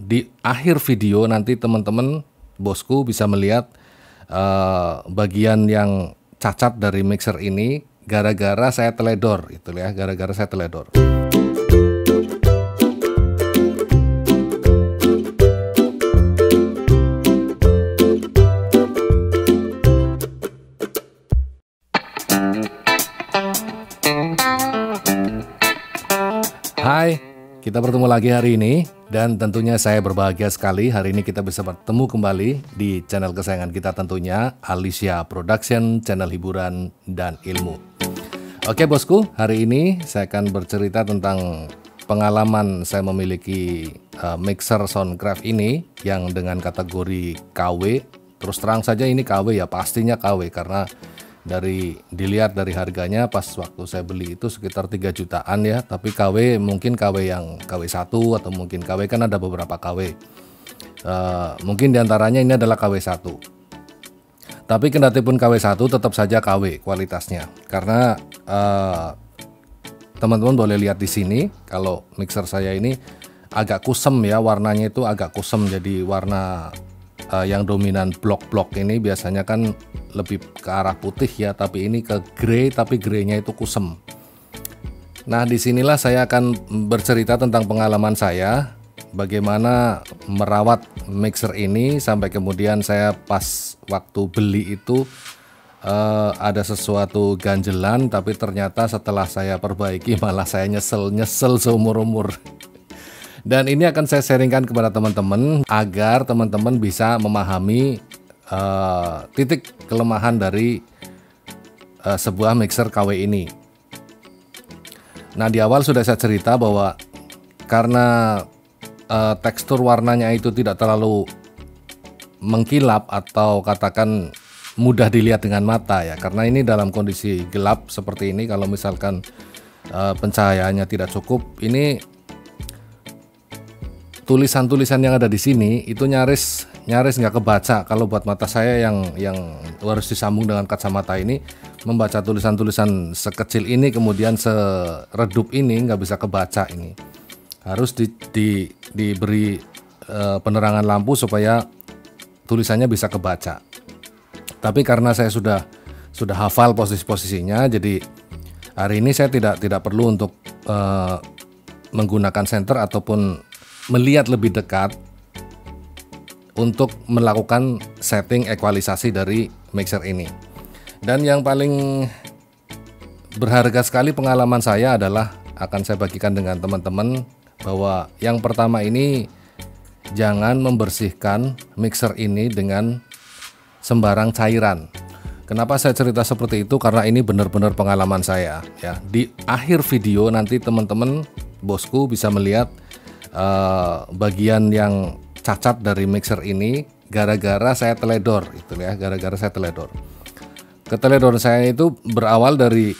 di akhir video nanti teman-teman bosku bisa melihat bagian yang cacat dari mixer ini gara-gara saya teledor, itu ya, gara-gara saya teledor. Hai, kita bertemu lagi hari ini dan tentunya saya berbahagia sekali hari ini kita bisa bertemu kembali di channel kesayangan kita tentunya, Alicia Production, channel hiburan dan ilmu. Oke bosku, hari ini saya akan bercerita tentang pengalaman saya memiliki mixer Soundcraft ini yang dengan kategori KW. Terus terang saja ini KW ya, pastinya KW karena dilihat dari harganya pas waktu saya beli itu sekitar 3 jutaan ya, tapi KW mungkin KW yang KW1 atau mungkin KW, kan ada beberapa KW, mungkin diantaranya ini adalah KW1. Tapi kendati pun KW1 tetap saja KW kualitasnya karena teman-teman boleh lihat di sini kalau mixer saya ini agak kusem ya, warnanya itu agak kusem, jadi warna yang dominan blok-blok ini biasanya kan lebih ke arah putih ya, tapi ini ke grey, tapi greynya itu kusem. Nah disinilah saya akan bercerita tentang pengalaman saya bagaimana merawat mixer ini sampai kemudian saya pas waktu beli itu ada sesuatu ganjelan, tapi ternyata setelah saya perbaiki malah saya nyesel seumur-umur. Dan ini akan saya sharingkan kepada teman-teman agar teman-teman bisa memahami titik kelemahan dari sebuah mixer KW ini. Nah di awal sudah saya cerita bahwa karena tekstur warnanya itu tidak terlalu mengkilap atau katakan mudah dilihat dengan mata ya, karena ini dalam kondisi gelap seperti ini, kalau misalkan pencahayaannya tidak cukup, ini tulisan-tulisan yang ada di sini itu nyaris nggak kebaca. Kalau buat mata saya yang harus disambung dengan kacamata ini, membaca tulisan-tulisan sekecil ini kemudian seredup ini nggak bisa kebaca. Ini harus diberi penerangan lampu supaya tulisannya bisa kebaca. Tapi karena saya sudah hafal posisi-posisinya, jadi hari ini saya tidak perlu untuk menggunakan senter ataupun melihat lebih dekat untuk melakukan setting ekualisasi dari mixer ini. Dan yang paling berharga sekali pengalaman saya adalah akan saya bagikan dengan teman-teman bahwa yang pertama ini jangan membersihkan mixer ini dengan sembarang cairan. Kenapa saya cerita seperti itu? Karena ini benar-benar pengalaman saya ya. Di akhir video nanti teman-teman bosku bisa melihat bagian yang cacat dari mixer ini gara-gara saya teledor, itu ya, gara-gara saya teledor. Keteledoran saya itu berawal dari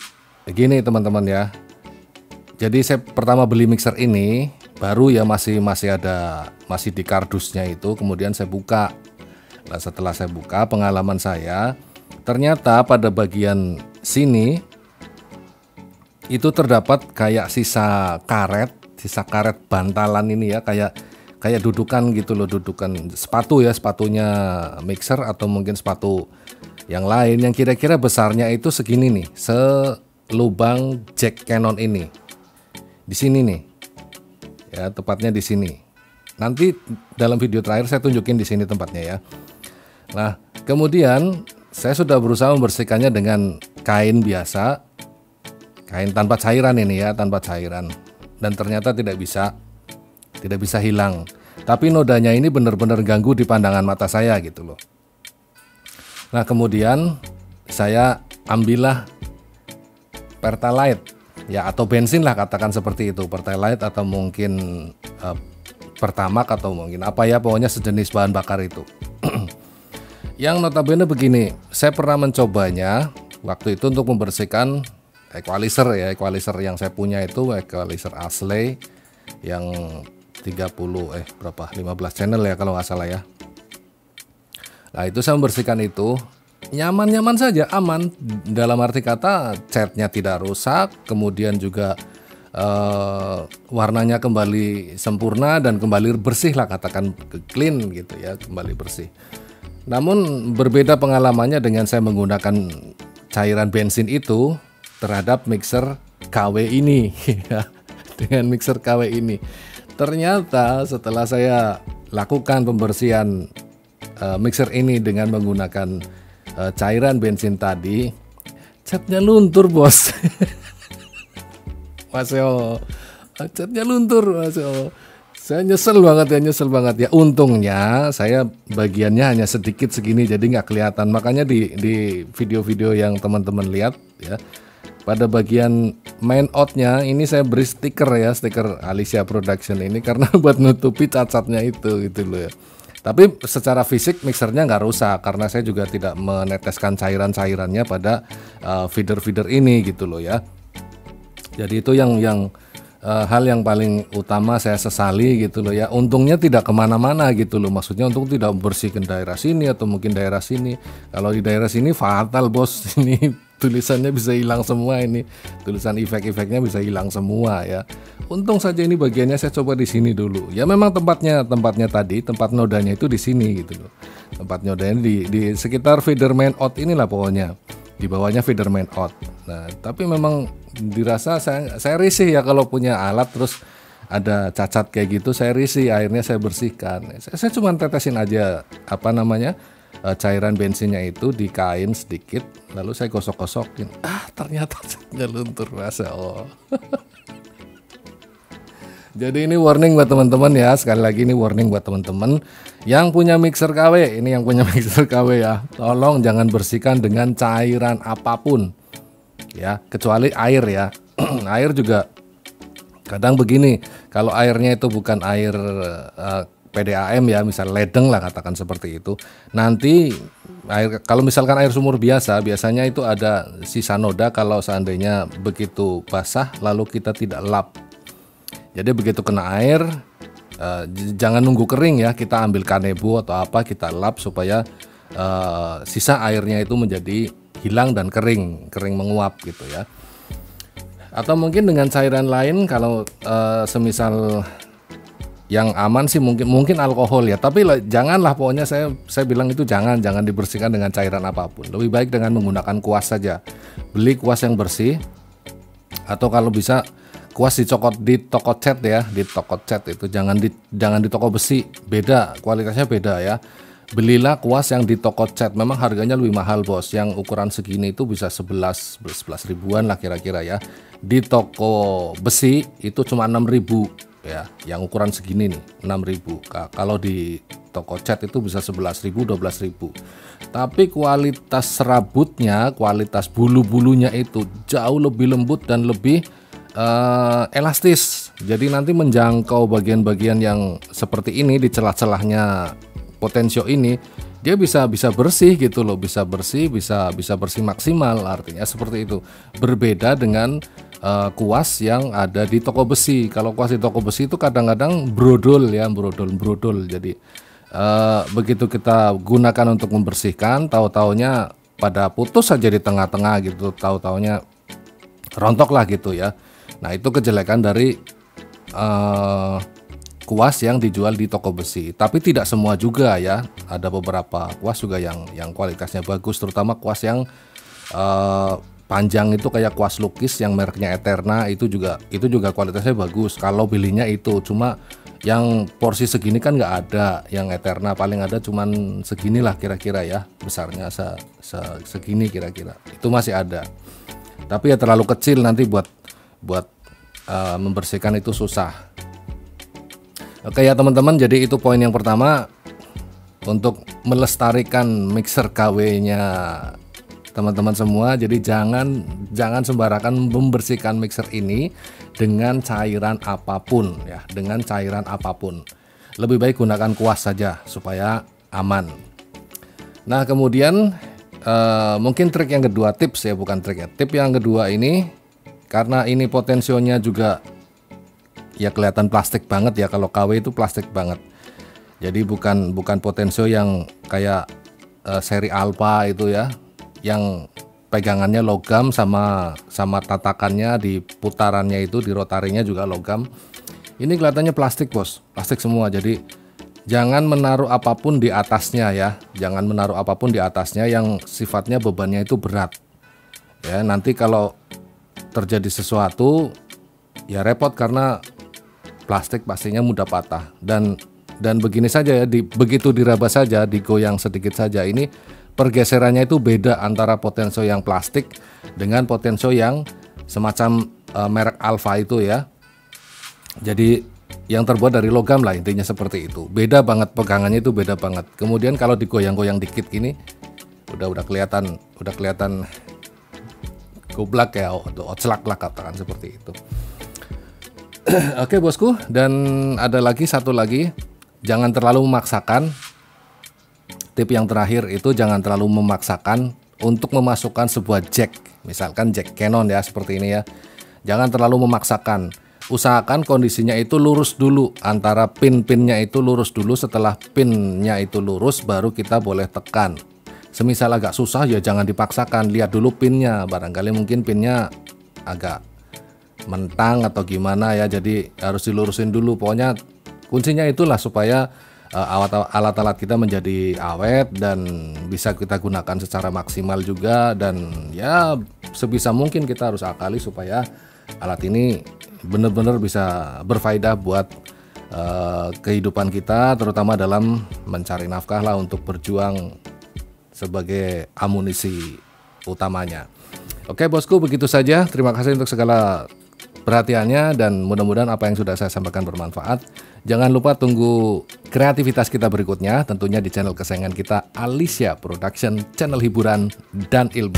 gini teman-teman ya. Jadi saya pertama beli mixer ini baru ya, masih di kardusnya itu, kemudian saya buka. Nah, setelah saya buka, pengalaman saya ternyata pada bagian sini itu terdapat kayak sisa karet bantalan ini ya, kayak dudukan gitu loh, dudukan sepatu ya, sepatunya mixer atau mungkin sepatu yang lain yang kira-kira besarnya itu segini nih, selubang jack Canon ini. Di sini nih. Ya, tepatnya di sini. Nanti dalam video terakhir saya tunjukin di sini tempatnya ya. Nah, kemudian saya sudah berusaha membersihkannya dengan kain biasa. Kain tanpa cairan ini ya, tanpa cairan. Dan ternyata tidak bisa hilang. Tapi nodanya ini benar-benar ganggu di pandangan mata saya gitu loh. Nah kemudian saya ambillah Pertalite ya, atau bensin lah, katakan seperti itu, Pertalite atau mungkin Pertamax atau mungkin apa ya, pokoknya sejenis bahan bakar itu. Yang notabene begini, saya pernah mencobanya waktu itu untuk membersihkan equalizer ya, equalizer yang saya punya itu equalizer Ashley yang 15 channel ya kalau nggak salah ya. Nah itu saya membersihkan itu nyaman-nyaman saja, aman, dalam arti kata catnya tidak rusak, kemudian juga warnanya kembali sempurna dan kembali bersih lah, katakan clean gitu ya, kembali bersih. Namun berbeda pengalamannya dengan saya menggunakan cairan bensin itu terhadap mixer KW ini ya. Dengan mixer KW ini ternyata setelah saya lakukan pembersihan mixer ini dengan menggunakan cairan bensin tadi, catnya luntur bos. Masya Allah, catnya luntur, Masya Allah. Saya nyesel banget ya. Untungnya saya bagiannya hanya sedikit segini, jadi nggak kelihatan. Makanya di video-video yang teman-teman lihat ya, pada bagian main outnya ini saya beri stiker ya, stiker Alicia Production ini karena buat nutupi cacatnya itu gitu loh ya. Tapi secara fisik mixernya nggak rusak karena saya juga tidak meneteskan cairan-cairannya pada feeder-feeder ini gitu loh ya. Jadi itu yang hal yang paling utama saya sesali gitu loh ya. Untungnya tidak kemana-mana gitu loh, maksudnya untung tidak membersihkan daerah sini atau mungkin daerah sini. Kalau di daerah sini fatal bos, ini tulisannya bisa hilang semua, ini tulisan efek-efeknya bisa hilang semua ya. Untung saja ini bagiannya saya coba di sini dulu. Ya memang tempatnya tadi, tempat nodanya itu di sini gitu loh. Tempat nodanya di sekitar feeder main out inilah pokoknya. Di bawahnya feeder main out. Nah, tapi memang dirasa saya risih ya kalau punya alat terus ada cacat kayak gitu, saya risih, akhirnya saya bersihkan. Saya cuma tetesin aja cairan bensinnya itu di kain sedikit, lalu saya gosok-gosokin. Ternyata catnya luntur, Masya Allah. Jadi ini warning buat teman-teman ya, sekali lagi ini warning buat teman-teman yang punya mixer KW, ini yang punya mixer KW ya, tolong jangan bersihkan dengan cairan apapun ya, kecuali air ya. Air juga kadang begini, kalau airnya itu bukan air PDAM ya, misal ledeng lah katakan seperti itu, nanti kalau misalkan air sumur biasanya itu ada sisa noda kalau seandainya begitu basah lalu kita tidak lap. Jadi begitu kena air, jangan nunggu kering ya, kita ambil kanebo atau apa, kita lap supaya sisa airnya itu menjadi hilang dan kering menguap gitu ya. Atau mungkin dengan cairan lain, kalau semisal yang aman sih mungkin alkohol ya, tapi janganlah, pokoknya saya bilang itu jangan dibersihkan dengan cairan apapun. Lebih baik dengan menggunakan kuas saja. Beli kuas yang bersih, atau kalau bisa kuas di toko cat ya, di toko cat itu jangan di toko besi, beda kualitasnya beda ya. Belilah kuas yang di toko cat, memang harganya lebih mahal bos, yang ukuran segini itu bisa 11 ribuan lah kira-kira ya. Di toko besi itu cuma 6.000 ya, yang ukuran segini nih 6.000. Kalau di toko cat itu bisa 11.000 12.000. Tapi kualitas serabutnya, kualitas bulu-bulunya itu jauh lebih lembut dan lebih elastis, jadi nanti menjangkau bagian-bagian yang seperti ini, di celah-celahnya potensio ini dia bisa bersih gitu loh, bisa bersih maksimal, artinya seperti itu. Berbeda dengan kuas yang ada di toko besi. Kalau kuas di toko besi itu kadang-kadang brodol, jadi begitu kita gunakan untuk membersihkan, tahu-taunya pada putus saja di tengah-tengah gitu, tahu-taunya rontok lah gitu ya. Nah itu kejelekan dari kuas yang dijual di toko besi. Tapi tidak semua juga ya, ada beberapa kuas juga yang kualitasnya bagus, terutama kuas yang panjang itu kayak kuas lukis yang mereknya Eterna, itu juga kualitasnya bagus kalau belinya itu. Cuma yang porsi segini kan nggak ada, yang Eterna paling ada cuman seginilah kira-kira ya, besarnya segini kira-kira, itu masih ada. Tapi ya terlalu kecil, nanti buat membersihkan itu susah. Oke ya teman-teman, jadi itu poin yang pertama untuk melestarikan mixer KW-nya teman-teman semua. Jadi jangan sembarangan membersihkan mixer ini dengan cairan apapun ya, dengan cairan apapun. Lebih baik gunakan kuas saja supaya aman. Nah kemudian mungkin trik yang kedua, tips ya, bukan trik ya, tip yang kedua ini, karena ini potensionya juga ya kelihatan plastik banget ya, kalau KW itu plastik banget. Jadi bukan potensio yang kayak seri Alpha itu ya, yang pegangannya logam, sama tatakannya di putarannya itu, di rotarinya juga logam. Ini kelihatannya plastik bos, plastik semua. Jadi jangan menaruh apapun di atasnya ya, jangan menaruh apapun di atasnya yang sifatnya bebannya itu berat. Ya, nanti kalau terjadi sesuatu ya repot, karena plastik pastinya mudah patah. Dan begini saja ya, begitu diraba saja, digoyang sedikit saja, ini pergeserannya itu beda antara potensio yang plastik dengan potensio yang semacam merek Alfa itu ya. Jadi yang terbuat dari logam lah, intinya seperti itu. Beda banget pegangannya, itu beda banget. Kemudian kalau digoyang-goyang dikit gini udah kelihatan goblak ya, oclak lah katakan seperti itu. Oke bosku, dan ada lagi satu lagi, jangan terlalu memaksakan. Tip yang terakhir itu jangan terlalu memaksakan untuk memasukkan sebuah jack, misalkan jack Canon ya seperti ini ya. Jangan terlalu memaksakan. Usahakan kondisinya itu lurus dulu, antara pin-pinnya itu lurus dulu. Setelah pinnya itu lurus baru kita boleh tekan. Semisal agak susah ya jangan dipaksakan, lihat dulu pinnya, barangkali mungkin pinnya agak mentang atau gimana ya, jadi harus dilurusin dulu. Pokoknya kuncinya itulah supaya alat-alat kita menjadi awet dan bisa kita gunakan secara maksimal juga. Dan ya sebisa mungkin kita harus akali supaya alat ini benar-benar bisa berfaedah buat kehidupan kita, terutama dalam mencari nafkah lah, untuk berjuang sebagai amunisi utamanya. Oke bosku, begitu saja. Terima kasih untuk segala perhatiannya, dan mudah-mudahan apa yang sudah saya sampaikan bermanfaat. Jangan lupa tunggu kreativitas kita berikutnya, tentunya di channel kesayangan kita, Alicia Production, channel hiburan dan ilmu.